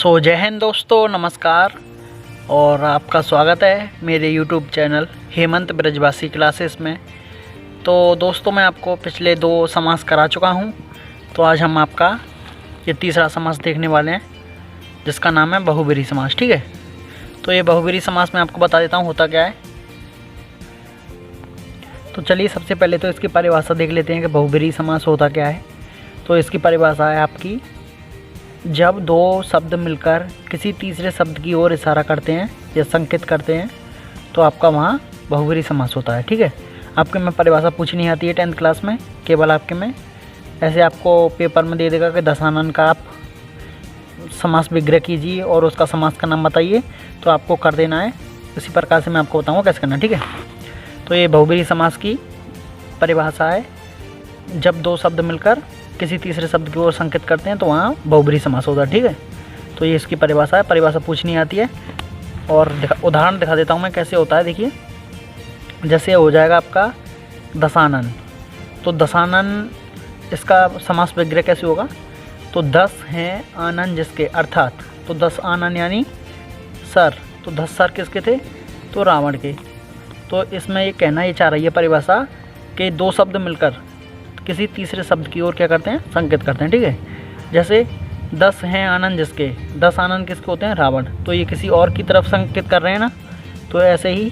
सो जय हिंद दोस्तों, नमस्कार और आपका स्वागत है मेरे YouTube चैनल हेमंत ब्रजवासी क्लासेस में। तो दोस्तों, मैं आपको पिछले 2 समास करा चुका हूं। तो आज हम आपका ये तीसरा समास देखने वाले हैं, जिसका नाम है बहुब्रीहि समास। ठीक है, तो ये बहुब्रीहि समास मैं आपको बता देता हूँ होता क्या है। तो चलिए सबसे पहले तो इसकी परिभाषा देख लेते हैं कि बहुब्रीहि समास होता क्या है। तो इसकी परिभाषा है आपकी, जब 2 शब्द मिलकर किसी तीसरे शब्द की ओर इशारा करते हैं या संकेत करते हैं तो आपका वहाँ बहुब्रीहि समास होता है। ठीक है, आपके में परिभाषा पूछी नहीं आती है 10th क्लास में, केवल आपके में ऐसे आपको पेपर में दे देगा कि दशानन का आप समास विग्रह कीजिए और उसका समास का नाम बताइए, तो आपको कर देना है। इसी प्रकार से मैं आपको बताऊँगा कैसे करना। ठीक है, तो ये बहुब्रीहि समास की परिभाषा है, जब 2 शब्द मिलकर किसी तीसरे शब्द की ओर संकेत करते हैं तो वहाँ बहुब्रीहि समास होता है। ठीक है, तो ये इसकी परिभाषा है। परिभाषा पूछनी आती है और उदाहरण दिखा देता हूँ मैं कैसे होता है। देखिए, जैसे हो जाएगा आपका दशानन। तो दशानन, इसका समास विग्रह कैसे होगा। तो 10 हैं आनन जिसके, अर्थात तो 10 आनन यानी सर। तो 10 सर किसके थे, तो रावण के। तो इसमें ये कहना ये चाह रही है परिभाषा कि 2 शब्द मिलकर किसी तीसरे शब्द की ओर क्या करते हैं, संकेत करते हैं। ठीक है, जैसे 10 हैं आनंद जिसके, 10 आनंद किसके होते हैं, रावण। तो ये किसी और की तरफ संकेत कर रहे हैं ना। तो ऐसे ही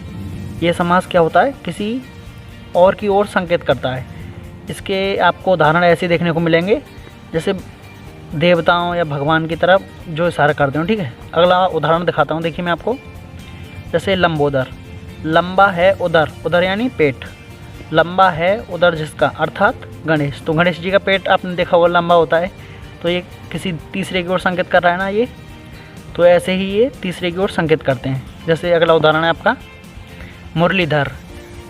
ये समास क्या होता है, किसी और की ओर संकेत करता है। इसके आपको उदाहरण ऐसे देखने को मिलेंगे, जैसे देवताओं या भगवान की तरफ जो इशारा करते हो। ठीक है, अगला उदाहरण दिखाता हूँ। देखिए मैं आपको, जैसे लंबोदर, लंबा है उदर, उदर यानी पेट, लंबा है उदर जिसका, अर्थात गणेश। तो गणेश जी का पेट आपने देखा हुआ लंबा होता है, तो ये किसी तीसरे की ओर संकेत कर रहा है ना ये। तो ऐसे ही ये तीसरे की ओर संकेत करते हैं। जैसे अगला उदाहरण है आपका मुरलीधर,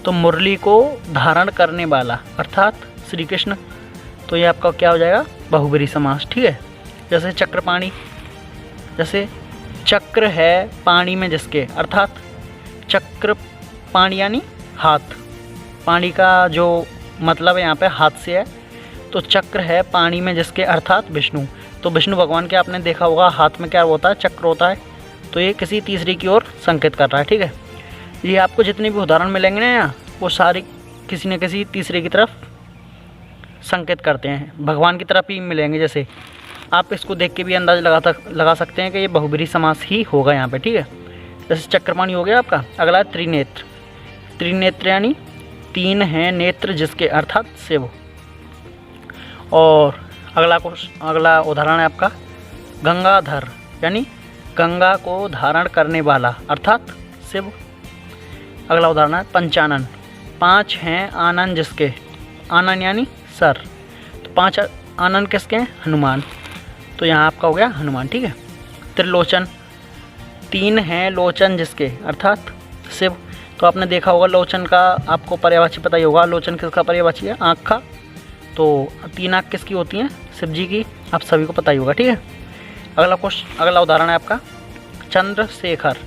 तो मुरली को धारण करने वाला, अर्थात श्री कृष्ण। तो ये आपका क्या हो जाएगा, बहुब्रीहि समास। ठीक है, जैसे चक्रपाणी, जैसे चक्र है पानी में जिसके, अर्थात चक्र पाणी यानी हाथ। पानी का जो मतलब है यहाँ पे हाथ से है, तो चक्र है पानी में जिसके, अर्थात विष्णु। तो विष्णु भगवान के आपने देखा होगा हाथ में क्या होता है, चक्र होता है। तो ये किसी तीसरे की ओर संकेत कर रहा है। ठीक है, ये आपको जितने भी उदाहरण मिलेंगे ना यहाँ, वो सारे किसी न किसी तीसरे की तरफ संकेत करते हैं, भगवान की तरफ ही मिलेंगे। जैसे आप इसको देख के भी अंदाज़ा लगा सकते हैं कि ये बहुब्रीहि समास ही होगा यहाँ पे। ठीक है, जैसे चक्रपाणी हो गया आपका। अगला है त्रिनेत्र, त्रिनेत्र यानी 3 हैं नेत्र जिसके, अर्थात शिव। और अगला उदाहरण है आपका गंगाधर, यानी गंगा को धारण करने वाला, अर्थात शिव। अगला उदाहरण है पंचानन, 5 हैं आनन जिसके, आनन यानी सर। तो 5 आनन किसके हैं, हनुमान। तो यहाँ आपका हो गया हनुमान। ठीक है, त्रिलोचन, 3 हैं लोचन जिसके, अर्थात शिव। तो आपने देखा होगा लोचन का आपको पर्यायवाची पता ही होगा, लोचन किसका पर्यायवाची है, आँख का। तो 3 आँख किसकी होती हैं, शिव जी की, आप सभी को पता ही होगा। ठीक है, अगला उदाहरण है आपका चंद्रशेखर,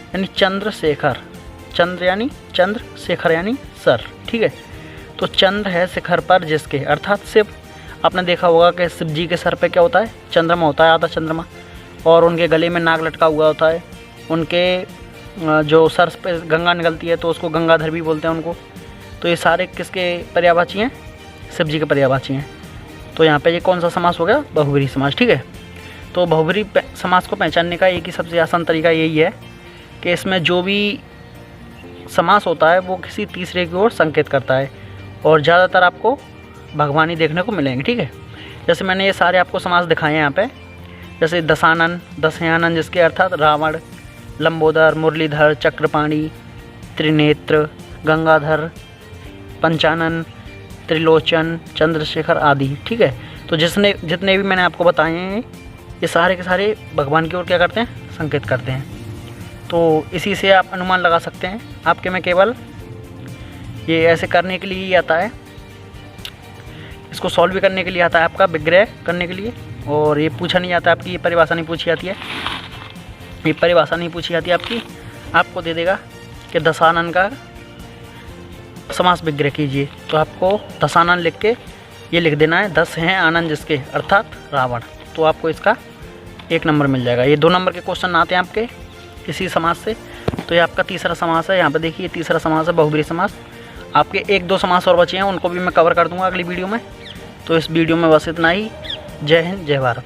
यानी चंद्रशेखर, चंद्र यानी चंद्र, शेखर यानी सर। ठीक है, तो चंद्र है शिखर पर जिसके, अर्थात शिव। आपने देखा होगा कि शिव जी के सर पे क्या होता है, चंद्रमा होता है, आधा चंद्रमा, और उनके गले में नाग लटका हुआ होता है। उनके जो सर पे गंगा निकलती है तो उसको गंगाधर भी बोलते हैं उनको। तो ये सारे किसके पर्यायवाची हैं, शिव जी के पर्यायवाची हैं। तो यहाँ पे ये कौन सा समास हो गया, बहुब्रीहि समास। ठीक है, तो बहुब्रीहि समास को पहचानने का एक ही सबसे आसान तरीका यही है कि इसमें जो भी समास होता है वो किसी तीसरे की ओर संकेत करता है, और ज़्यादातर आपको भगवानी देखने को मिलेंगे। ठीक है, जैसे मैंने ये सारे आपको समास दिखाए हैं यहाँ पे, जैसे दशानन, 10 हैं आनन जिसके, अर्थात रावण, लंबोदर, मुरलीधर, चक्रपाणी, त्रिनेत्र, गंगाधर, पंचानन, त्रिलोचन, चंद्रशेखर आदि। ठीक है, तो जितने भी मैंने आपको बताए हैं ये सारे के सारे भगवान की ओर क्या करते हैं, संकेत करते हैं। तो इसी से आप अनुमान लगा सकते हैं। आपके में केवल ये ऐसे करने के लिए ही आता है, इसको सॉल्व भी करने के लिए आता है, आपका विग्रह करने के लिए। और ये पूछा नहीं जाता आपकी, ये परिभाषा नहीं पूछी जाती है, ये परिभाषा नहीं पूछी जाती आपकी। आपको दे देगा कि दशानन का समास विग्रह कीजिए, तो आपको दशानन लिख के ये लिख देना है, 10 हैं आनन जिसके, अर्थात रावण। तो आपको इसका 1 नंबर मिल जाएगा। ये 2 नंबर के क्वेश्चन आते हैं आपके इसी समास से। तो ये आपका तीसरा समास है। यहाँ पे देखिए तीसरा समास है बहुब्रीहि समास। आपके 1-2 समास और बचे हैं, उनको भी मैं कवर कर दूँगा अगली वीडियो में। तो इस वीडियो में बस इतना ही। जय हिंद, जय भारत।